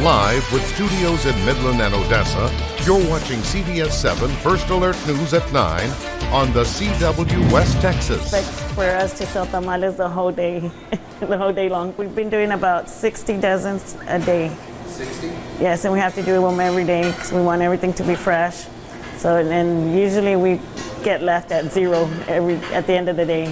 Live with studios in Midland and Odessa, you're watching CBS7 First Alert News at 9 on the CW West Texas. Expect for us to sell tamales the whole day, the whole day long. We've been doing about 60 dozens a day. 60? Yes, and we have to do them every day because we want everything to be fresh. So, and then usually we get left at zero at the end of the day.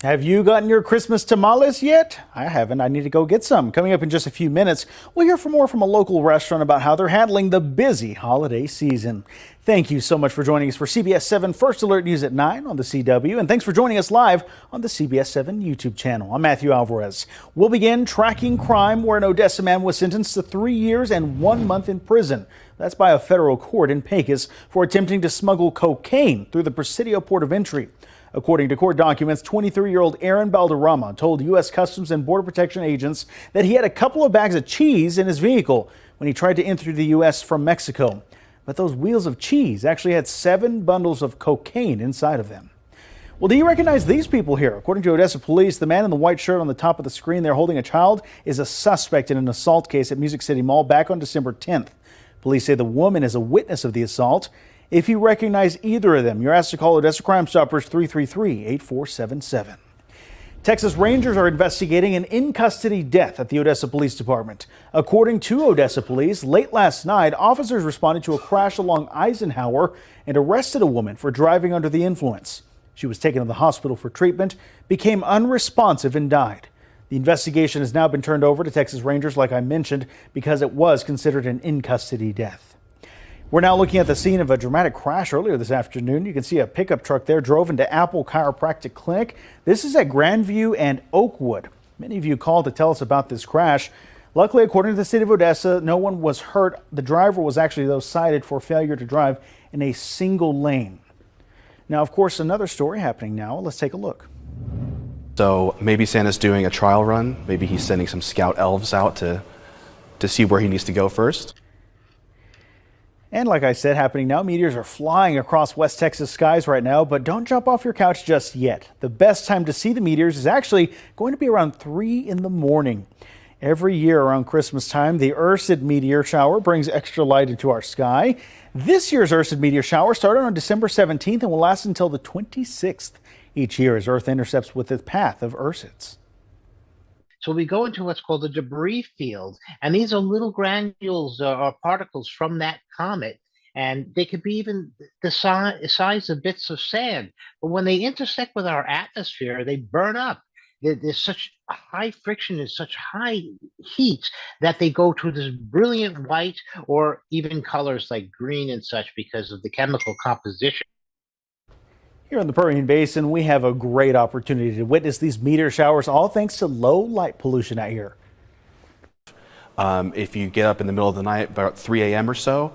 Have you gotten your Christmas tamales yet? I haven't. I need to go get some. Coming up in just a few minutes, we'll hear from more from a local restaurant about how they're handling the busy holiday season. Thank you so much for joining us for CBS 7 First Alert News at 9 on the CW. And thanks for joining us live on the CBS 7 YouTube channel. I'm Matthew Alvarez. We'll begin tracking crime where an Odessa man was sentenced to 3 years and 1 month in prison. That's by a federal court in Pecos for attempting to smuggle cocaine through the Presidio port of entry. According to court documents, 23-year-old Aaron Balderrama told U.S. Customs and Border Protection agents that he had a couple of bags of cheese in his vehicle when he tried to enter the U.S. from Mexico. But those wheels of cheese actually had 7 bundles of cocaine inside of them. Well, do you recognize these people here? According to Odessa police, the man in the white shirt on the top of the screen there holding a child is a suspect in an assault case at Music City Mall back on December 10th. Police say the woman is a witness of the assault. If you recognize either of them, you're asked to call Odessa Crime Stoppers 333-8477. Texas Rangers are investigating an in-custody death at the Odessa Police Department. According to Odessa Police, late last night, officers responded to a crash along Eisenhower and arrested a woman for driving under the influence. She was taken to the hospital for treatment, became unresponsive, and died. The investigation has now been turned over to Texas Rangers, like I mentioned, because it was considered an in-custody death. We're now looking at the scene of a dramatic crash earlier this afternoon. You can see a pickup truck there drove into Apple Chiropractic Clinic. This is at Grandview and Oakwood. Many of you called to tell us about this crash. Luckily, according to the city of Odessa, no one was hurt. The driver was actually, though, cited for failure to drive in a single lane. Now, of course, another story happening now. Let's take a look. So maybe Santa's doing a trial run. Maybe he's sending some scout elves out to see where he needs to go first. And like I said, happening now, meteors are flying across West Texas skies right now, but don't jump off your couch just yet. The best time to see the meteors is actually going to be around 3 in the morning. Every year around Christmas time, the Ursid meteor shower brings extra light into our sky. This year's Ursid meteor shower started on December 17th and will last until the 26th each year as Earth intercepts with the path of Ursids. So we go into what's called the debris field, and these are little granules or particles from that comet, and they could be even the size of bits of sand. But when they intersect with our atmosphere, they burn up. There's such high friction and such high heat that they go to this brilliant white or even colors like green and such because of the chemical composition. Here in the Permian Basin, we have a great opportunity to witness these meteor showers, all thanks to low light pollution out here. If you get up in the middle of the night, about 3 a.m. or so,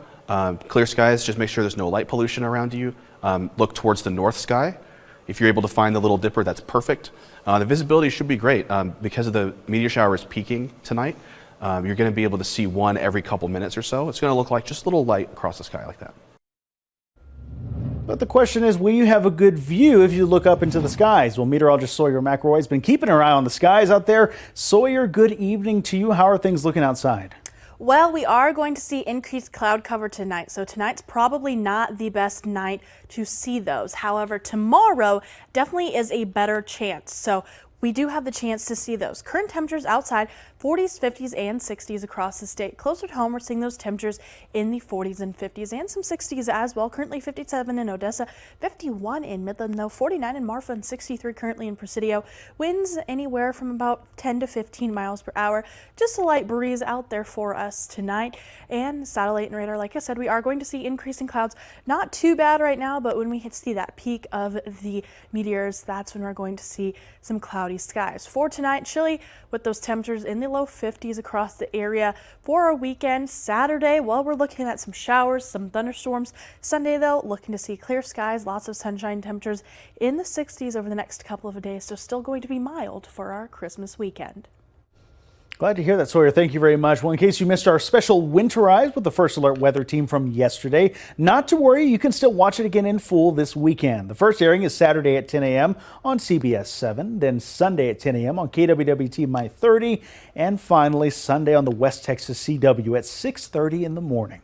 clear skies, just make sure there's no light pollution around you. Look towards the north sky. If you're able to find the Little Dipper, that's perfect. The visibility should be great. Because of the meteor showers peaking tonight, you're going to be able to see one every couple minutes or so. It's going to look like just a little light across the sky like that. But the question is, will you have a good view if you look up into the skies? Well, meteorologist Sawyer McElroy has been keeping her eye on the skies out there. Sawyer, good evening to you. How are things looking outside? Well, we are going to see increased cloud cover tonight, so tonight's probably not the best night to see those. However, tomorrow definitely is a better chance, so we do have the chance to see those. Current temperatures outside, 40s, 50s, and 60s across the state. Closer to home, we're seeing those temperatures in the 40s and 50s and some 60s as well. Currently 57 in Odessa, 51 in Midland, though 49 in Marfa, and 63 currently in Presidio. Winds anywhere from about 10 to 15 miles per hour. Just a light breeze out there for us tonight. And satellite and radar, like I said, we are going to see increasing clouds. Not too bad right now, but when we see that peak of the meteors, that's when we're going to see some cloudy skies. For tonight, chilly with those temperatures in the low 50s across the area. For our weekend, Saturday, well, we're looking at some showers, some thunderstorms. Sunday, though, looking to see clear skies, lots of sunshine, temperatures in the 60s over the next couple of days. So still going to be mild for our Christmas weekend. Glad to hear that, Sawyer. Thank you very much. Well, in case you missed our special Winterize with the First Alert weather team from yesterday, not to worry, you can still watch it again in full this weekend. The first airing is Saturday at 10 a.m. on CBS7, then Sunday at 10 a.m. on KWWT My 30, and finally Sunday on the West Texas CW at 6:30 in the morning.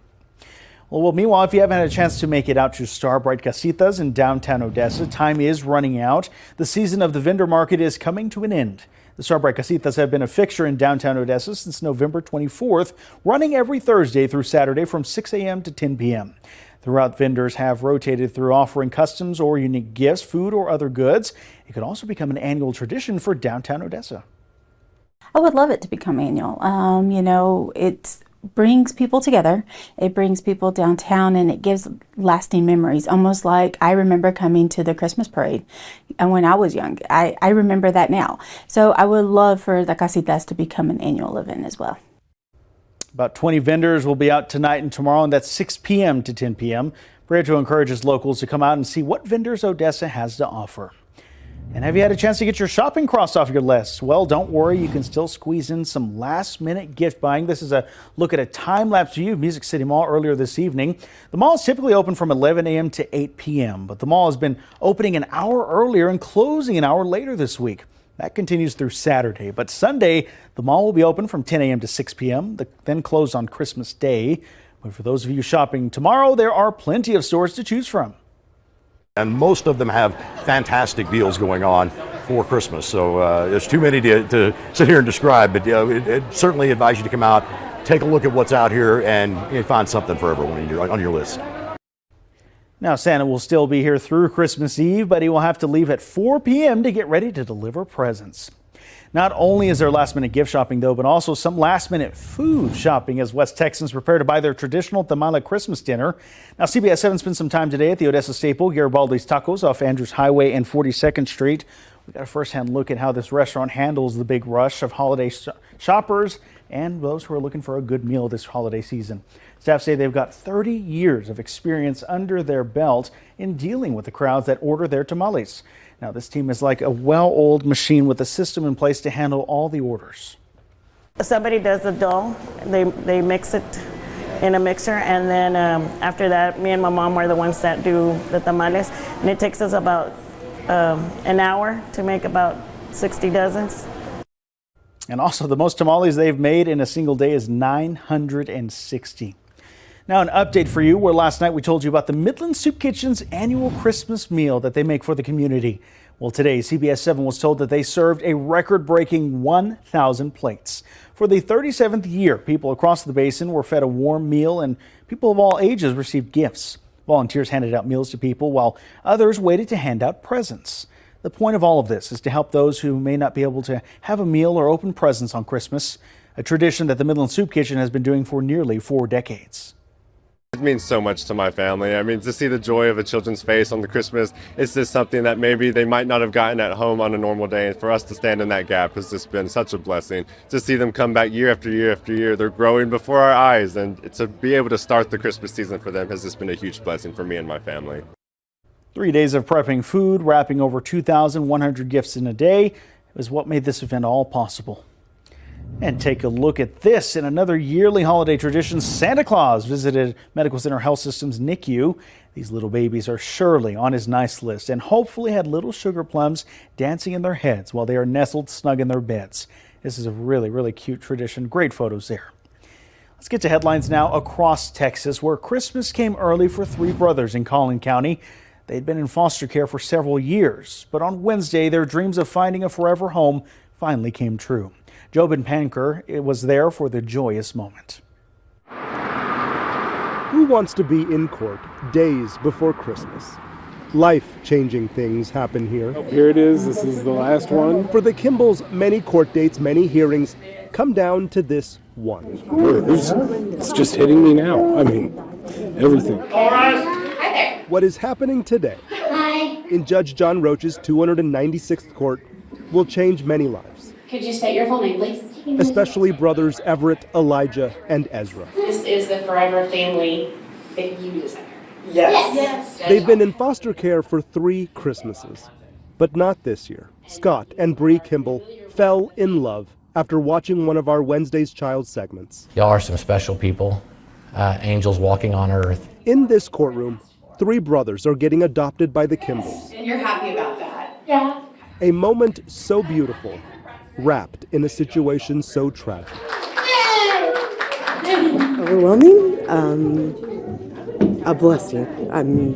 Well, meanwhile, if you haven't had a chance to make it out to Starbright Casitas in downtown Odessa, time is running out. The season of the vendor market is coming to an end. The Starbright Casitas have been a fixture in downtown Odessa since November 24th, running every Thursday through Saturday from 6 a.m. to 10 p.m. Throughout, vendors have rotated through offering customs or unique gifts, food, or other goods. It could also become an annual tradition for downtown Odessa. I would love it to become annual. It brings people together. It brings people downtown, and it gives lasting memories. Almost like I remember coming to the Christmas parade, and when I was young, I remember that now. So I would love for the Casitas to become an annual event as well. About 20 vendors will be out tonight and tomorrow, and that's 6 p.m. to 10 p.m. Prieto encourages locals to come out and see what vendors Odessa has to offer. And have you had a chance to get your shopping crossed off your list? Well, don't worry, you can still squeeze in some last-minute gift buying. This is a look at a time-lapse view of Music City Mall earlier this evening. The mall is typically open from 11 a.m. to 8 p.m., but the mall has been opening an hour earlier and closing an hour later this week. That continues through Saturday, but Sunday, the mall will be open from 10 a.m. to 6 p.m., then close on Christmas Day. But for those of you shopping tomorrow, there are plenty of stores to choose from. And most of them have fantastic deals going on for Christmas. So there's too many to sit here and describe, but it certainly advise you to come out, take a look at what's out here, and find something for everyone on your list. Now, Santa will still be here through Christmas Eve, but he will have to leave at 4 p.m. to get ready to deliver presents. Not only is there last-minute gift shopping, though, but also some last-minute food shopping as West Texans prepare to buy their traditional tamale Christmas dinner. Now, CBS7 spent some time today at the Odessa staple, Garibaldi's Tacos off Andrews Highway and 42nd Street. We got a first-hand look at how this restaurant handles the big rush of holiday shoppers and those who are looking for a good meal this holiday season. Staff say they've got 30 years of experience under their belt in dealing with the crowds that order their tamales. Now, this team is like a well-oiled machine with a system in place to handle all the orders. Somebody does the dough, they mix it in a mixer, and then after that, me and my mom are the ones that do the tamales, and it takes us about an hour to make about 60 dozens. And also, the most tamales they've made in a single day is 960. Now, an update for you, where last night we told you about the Midland Soup Kitchen's annual Christmas meal that they make for the community. Well, today, CBS7 was told that they served a record-breaking 1,000 plates. For the 37th year, people across the basin were fed a warm meal, and people of all ages received gifts. Volunteers handed out meals to people, while others waited to hand out presents. The point of all of this is to help those who may not be able to have a meal or open presents on Christmas, a tradition that the Midland Soup Kitchen has been doing for nearly 4 decades. It means so much to my family. I mean, to see the joy of a children's face on the Christmas, it's just something that maybe they might not have gotten at home on a normal day. And for us to stand in that gap has just been such a blessing. To see them come back year after year after year, they're growing before our eyes. And to be able to start the Christmas season for them has just been a huge blessing for me and my family. 3 days of prepping food, wrapping over 2,100 gifts in a day is what made this event all possible. And take a look at this. In another yearly holiday tradition, Santa Claus visited Medical Center Health System's NICU. These little babies are surely on his nice list and hopefully had little sugar plums dancing in their heads while they are nestled snug in their beds. This is a really, really cute tradition. Great photos there. Let's get to headlines now across Texas, where Christmas came early for 3 brothers in Collin County. They'd been in foster care for several years, but on Wednesday, their dreams of finding a forever home finally came true. Jobin Panker was there for the joyous moment. Who wants to be in court days before Christmas? Life-changing things happen here. Here it is. This is the last one. For the Kimballs, many court dates, many hearings come down to this one. It's just hitting me now. I mean, everything. All right. What is happening today in Judge John Roach's 296th court will change many lives. Could you state your full name, please? Especially brothers Everett, Elijah, and Ezra. This is the forever family that you desire. Yes. They've been in foster care for 3 Christmases, but not this year. Scott and Bree Kimball fell in love after watching one of our Wednesday's Child segments. Y'all are some special people, angels walking on earth. In this courtroom, 3 brothers are getting adopted by the Kimballs. And you're happy about that? Yeah. A moment so beautiful, wrapped in a situation so tragic. Overwhelming, a blessing. I'm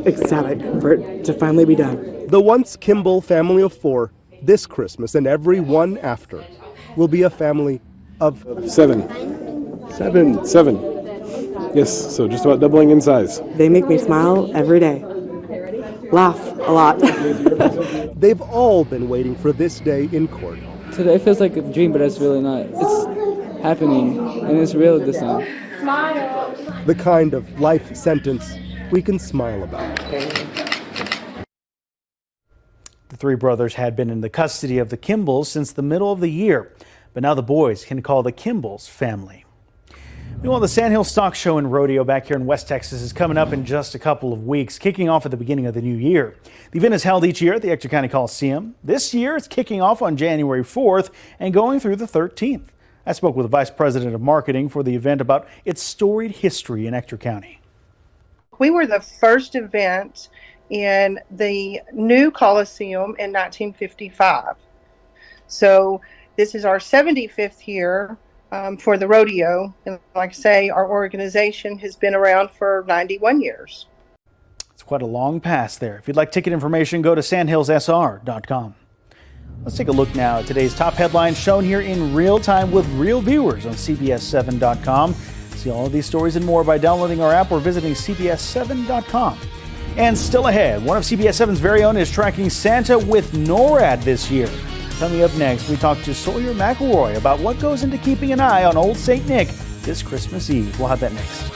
ecstatic for it to finally be done. The once Kimball family of 4, this Christmas and every one after, will be a family of 7. 7. Yes, so just about doubling in size. They make me smile every day. Laugh a lot. They've all been waiting for this day in court. Today feels like a dream, but it's really not. It's happening, and it's real this time. Smile. The kind of life sentence we can smile about. The 3 brothers had been in the custody of the Kimballs since the middle of the year, but now the boys can call the Kimballs family. Meanwhile, the Sandhill Stock Show and Rodeo back here in West Texas is coming up in just a couple of weeks, kicking off at the beginning of the new year. The event is held each year at the Ector County Coliseum. This year, it's kicking off on January 4th and going through the 13th. I spoke with the Vice President of Marketing for the event about its storied history in Ector County. We were the first event in the new Coliseum in 1955. So this is our 75th year for the rodeo. And like I say, our organization has been around for 91 years. It's quite a long pass there. If you'd like ticket information, go to sandhillssr.com. Let's take a look now at today's top headlines shown here in real time with real viewers on CBS7.com. See all of these stories and more by downloading our app or visiting CBS7.com. And still ahead, one of CBS7's very own is tracking Santa with NORAD this year. Coming up next, we talk to Sawyer McElroy about what goes into keeping an eye on Old St. Nick this Christmas Eve. We'll have that next.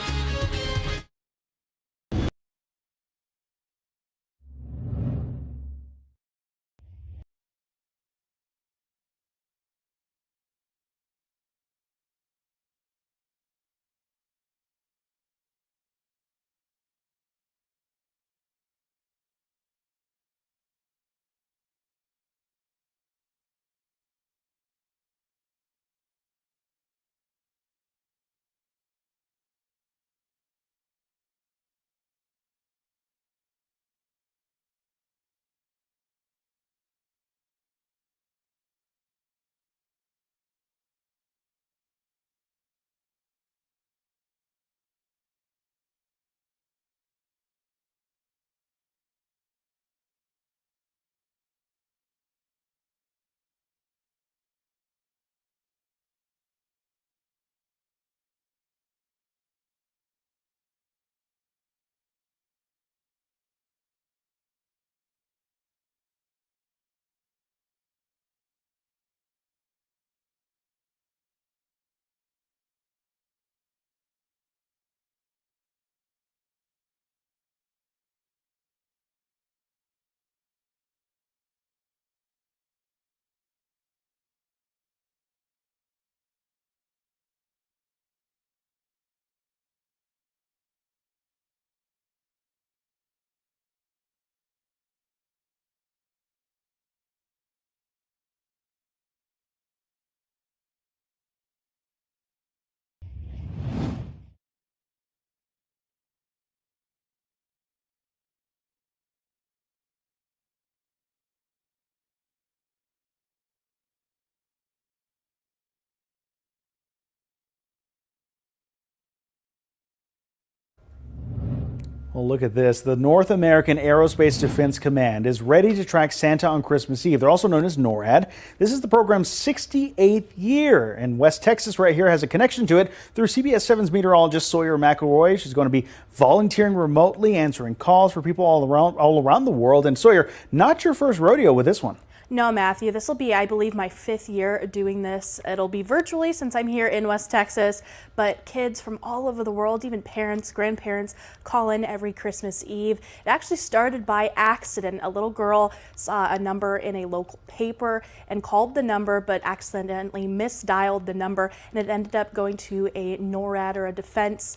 Well, look at this. The North American Aerospace Defense Command is ready to track Santa on Christmas Eve. They're also known as NORAD. This is the program's 68th year, and West Texas right here has a connection to it through CBS7's meteorologist Sawyer McElroy. She's going to be volunteering remotely, answering calls for people all around the world. And Sawyer, not your first rodeo with this one. No, Matthew, this will be, I believe, my 5th year doing this. It'll be virtually since I'm here in West Texas, but kids from all over the world, even parents, grandparents, call in every Christmas Eve. It actually started by accident. A little girl saw a number in a local paper and called the number, but accidentally misdialed the number, and it ended up going to a NORAD or a defense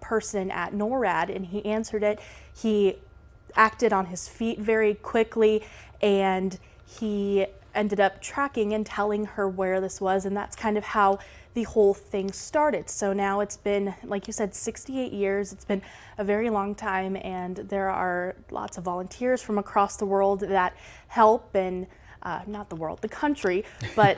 person at NORAD, and he answered it. He acted on his feet very quickly, and he ended up tracking and telling her where this was, and that's kind of how the whole thing started. So now it's been, like you said, 68 years. It's been a very long time, and there are lots of volunteers from across the world that help, and not the world, the country, but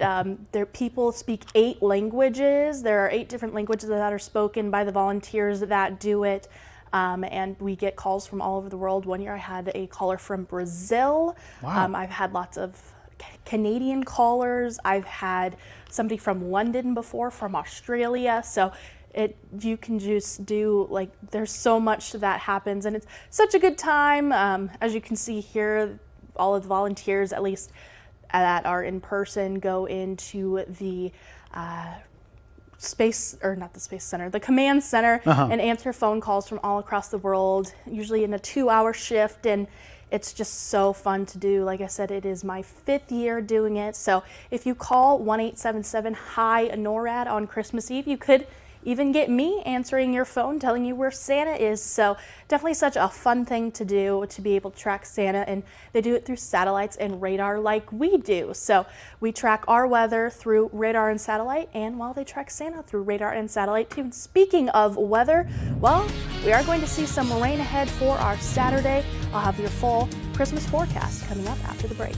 there people speak 8 languages. There are 8 different languages that are spoken by the volunteers that do it. And we get calls from all over the world. One year I had a caller from Brazil. Wow. I've had lots of Canadian callers. I've had somebody from London before, from Australia. So you can just do, like, there's so much that happens, and it's such a good time. As you can see here, all of the volunteers, at least that are in person, go into the the command center, and answer phone calls from all across the world, usually in a 2-hour shift, and it's just so fun to do. Like I said, it is my 5th year doing it. So if you call 1-877-HI-NORAD on Christmas Eve, you could even get me answering your phone telling you where Santa is. So definitely such a fun thing to do, to be able to track Santa, and they do it through satellites and radar like we do. So we track our weather through radar and satellite, and while they track Santa through radar and satellite too. And speaking of weather, well, we are going to see some rain ahead for our Saturday. I'll have your full Christmas forecast coming up after the break.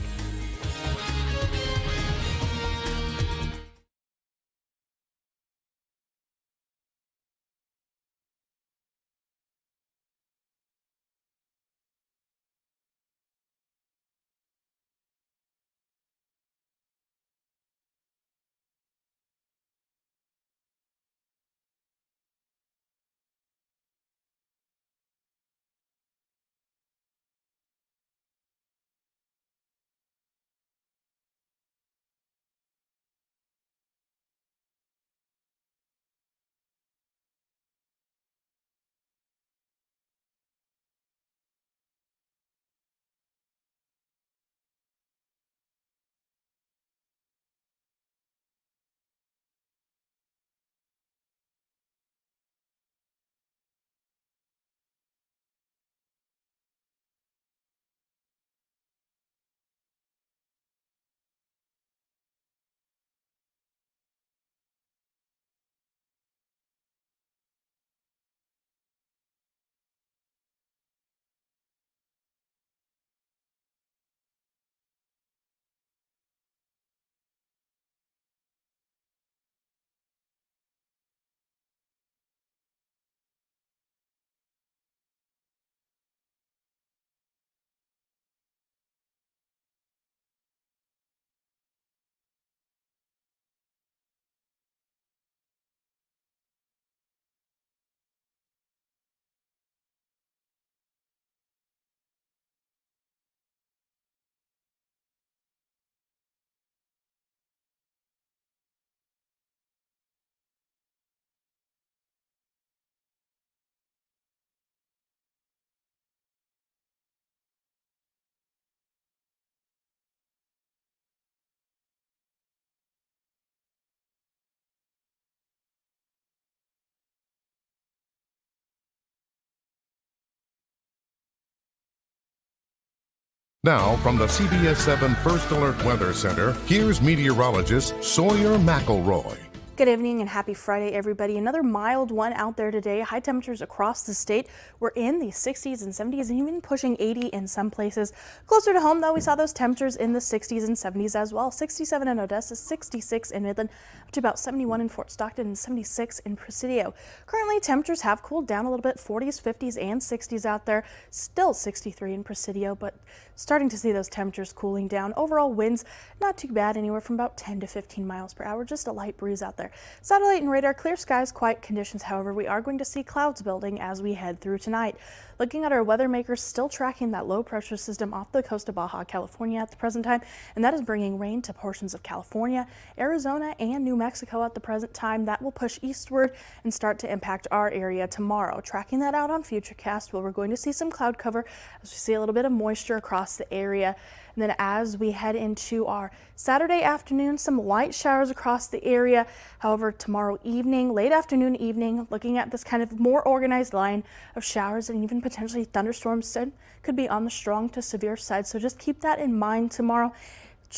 Now, from the CBS7 First Alert Weather Center, here's meteorologist Sawyer McElroy. Good evening and happy Friday, everybody. Another mild one out there today. High temperatures across the state. We're in the 60s and 70s and even pushing 80 in some places. Closer to home, though, we saw those temperatures in the 60s and 70s as well. 67 in Odessa, 66 in Midland, up to about 71 in Fort Stockton and 76 in Presidio. Currently, temperatures have cooled down a little bit, 40s, 50s, and 60s out there. Still 63 in Presidio, but starting to see those temperatures cooling down. Overall winds, not too bad, anywhere from about 10 to 15 miles per hour. Just a light breeze out there. Satellite and radar, clear skies, quiet conditions. However, we are going to see clouds building as we head through tonight. Looking at our weather makers, still tracking that low pressure system off the coast of Baja California at the present time, and that is bringing rain to portions of California, Arizona, and New Mexico at the present time. That will push eastward and start to impact our area tomorrow. Tracking that out on Futurecast, where we're going to see some cloud cover as we see a little bit of moisture across the area. And then as we head into our Saturday afternoon, some light showers across the area. However, tomorrow evening, late afternoon, evening, looking at this kind of more organized line of showers and even potentially thunderstorms could be on the strong to severe side. So just keep that in mind tomorrow.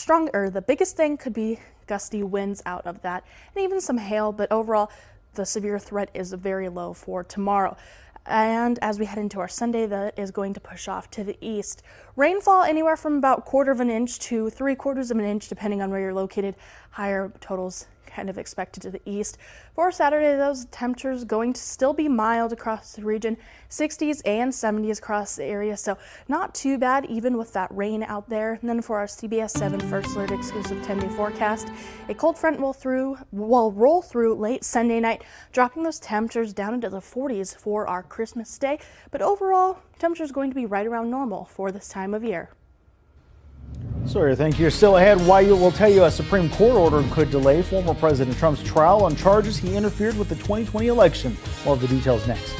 the biggest thing could be gusty winds out of that and even some hail, but overall the severe threat is very low for tomorrow. And as we head into our Sunday, that is going to push off to the east. Rainfall anywhere from about 1/4 of an inch to 3/4 of an inch, depending on where you're located. Higher totals kind of expected to the east. For Saturday, those temperatures going to still be mild across the region, 60s and 70s across the area, so not too bad even with that rain out there. And then for our CBS7 First Alert exclusive 10-day forecast, a cold front will roll through late Sunday night, dropping those temperatures down into the 40s for our Christmas day. But overall, temperatures going to be right around normal for this time of year. Sawyer, thank you. Still ahead, why you will tell you a Supreme Court order could delay former President Trump's trial on charges he interfered with the 2020 election. We'll have the details next.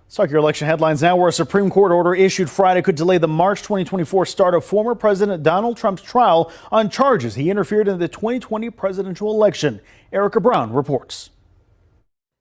Let's talk your election headlines now, where a Supreme Court order issued Friday could delay the March 2024 start of former President Donald Trump's trial on charges he interfered in the 2020 presidential election. Erica Brown reports.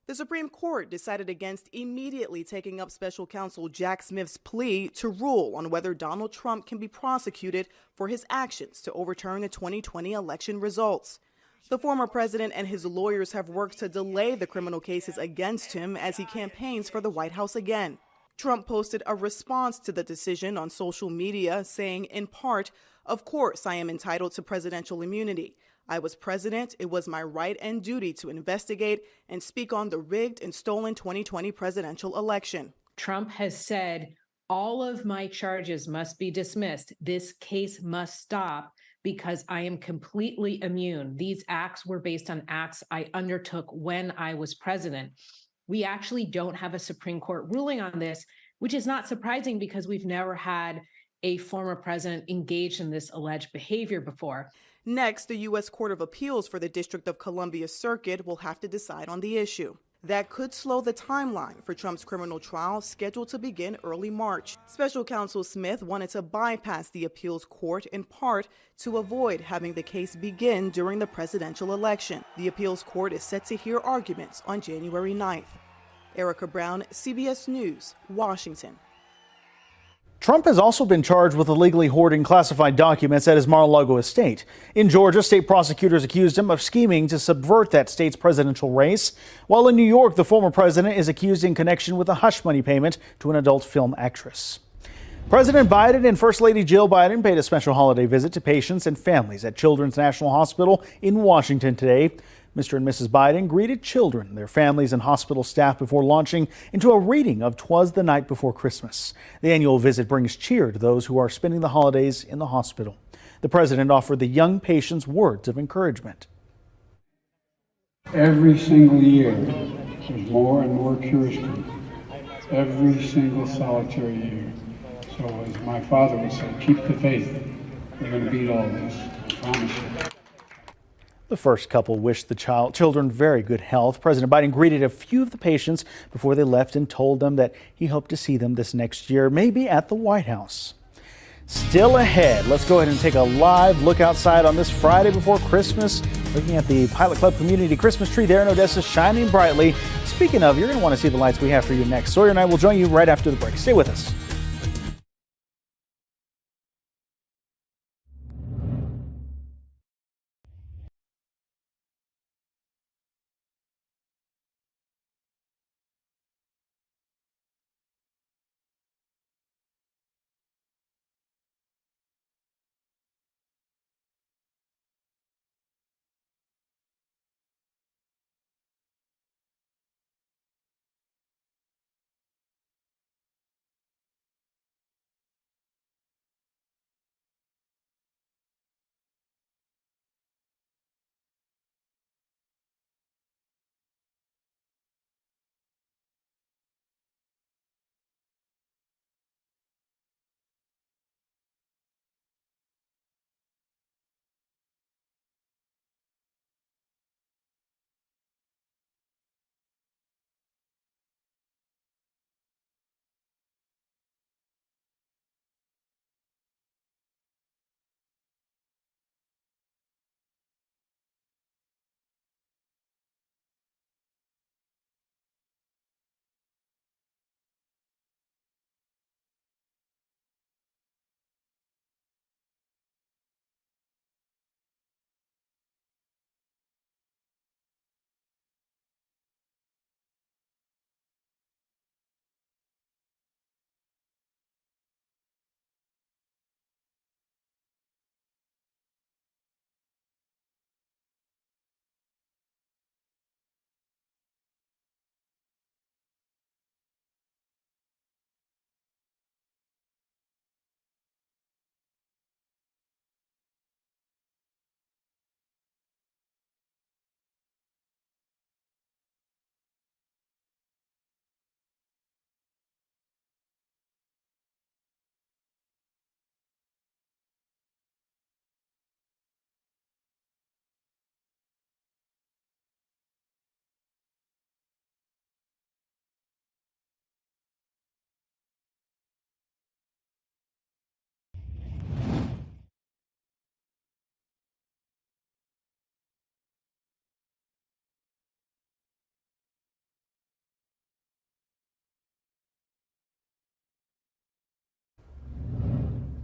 The Supreme Court decided against immediately taking up special counsel Jack Smith's plea to rule on whether Donald Trump can be prosecuted for his actions to overturn the 2020 election results. The former president and his lawyers have worked to delay the criminal cases against him as he campaigns for the White House again. Trump posted a response to the decision on social media saying, in part, "Of course I am entitled to presidential immunity. I was president. It was my right and duty to investigate and speak on the rigged and stolen 2020 presidential election." Trump has said, all of my charges must be dismissed. This case must stop because I am completely immune. These acts were based on acts I undertook when I was president. We actually don't have a Supreme Court ruling on this, which is not surprising because we've never had a former president engaged in this alleged behavior before. Next, the U.S. Court of Appeals for the District of Columbia Circuit will have to decide on the issue. That could slow the timeline for Trump's criminal trial scheduled to begin early March. Special counsel Smith wanted to bypass the appeals court in part to avoid having the case begin during the presidential election. The appeals court is set to hear arguments on January 9th. Erica Brown, CBS News, Washington. Trump has also been charged with illegally hoarding classified documents at his Mar-a-Lago estate. In Georgia, state prosecutors accused him of scheming to subvert that state's presidential race, while in New York, the former president is accused in connection with a hush money payment to an adult film actress. President Biden and First Lady Jill Biden paid a special holiday visit to patients and families at Children's National Hospital in Washington today. Mr. and Mrs. Biden greeted children, their families, and hospital staff before launching into a reading of 'Twas the Night Before Christmas. The annual visit brings cheer to those who are spending the holidays in the hospital. The president offered the young patients words of encouragement. Every single year, there's more and more cures come. Every single solitary year. So as my father would say, keep the faith. We're going to beat all this. I promise you. The first couple wished the children very good health. President Biden greeted a few of the patients before they left and told them that he hoped to see them this next year, maybe at the White House. Still ahead, let's go ahead and take a live look outside on this Friday before Christmas, looking at the Pilot Club Community Christmas tree there in Odessa, shining brightly. Speaking of, you're going to want to see the lights we have for you next. Sawyer and I will join you right after the break. Stay with us.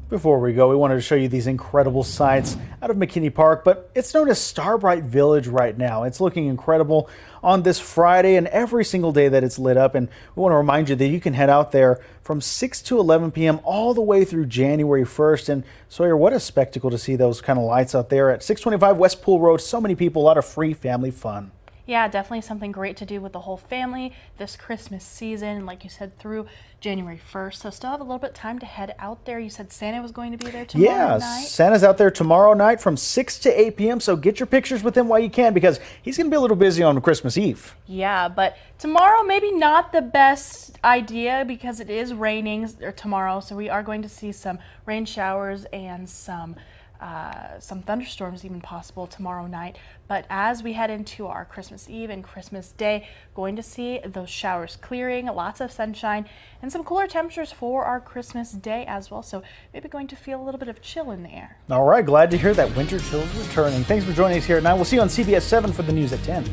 Before we go, we wanted to show you these incredible sights out of McKinney Park, but it's known as Starbright Village right now. It's looking incredible on this Friday and every single day that it's lit up. And we want to remind you that you can head out there from 6 to 11 p.m. all the way through January 1st. And Sawyer, what a spectacle to see those kind of lights out there at 625 West Pool Road. So many people, a lot of free family fun. Yeah, definitely something great to do with the whole family this Christmas season, like you said, through January 1st. So still have a little bit of time to head out there. You said Santa was going to be there tomorrow night? Santa's out there tomorrow night from 6 to 8 p.m. So get your pictures with him while you can, because he's going to be a little busy on Christmas Eve. Yeah, but tomorrow maybe not the best idea because it is raining tomorrow. So we are going to see some rain showers and some thunderstorms even possible tomorrow night. But as we head into our Christmas Eve and Christmas Day, going to see those showers clearing, lots of sunshine, and some cooler temperatures for our Christmas Day as well. So maybe going to feel a little bit of chill in the air. All right, glad to hear that winter chill's returning. Thanks for joining us here at 9. We'll see you on CBS 7 for the news at 10.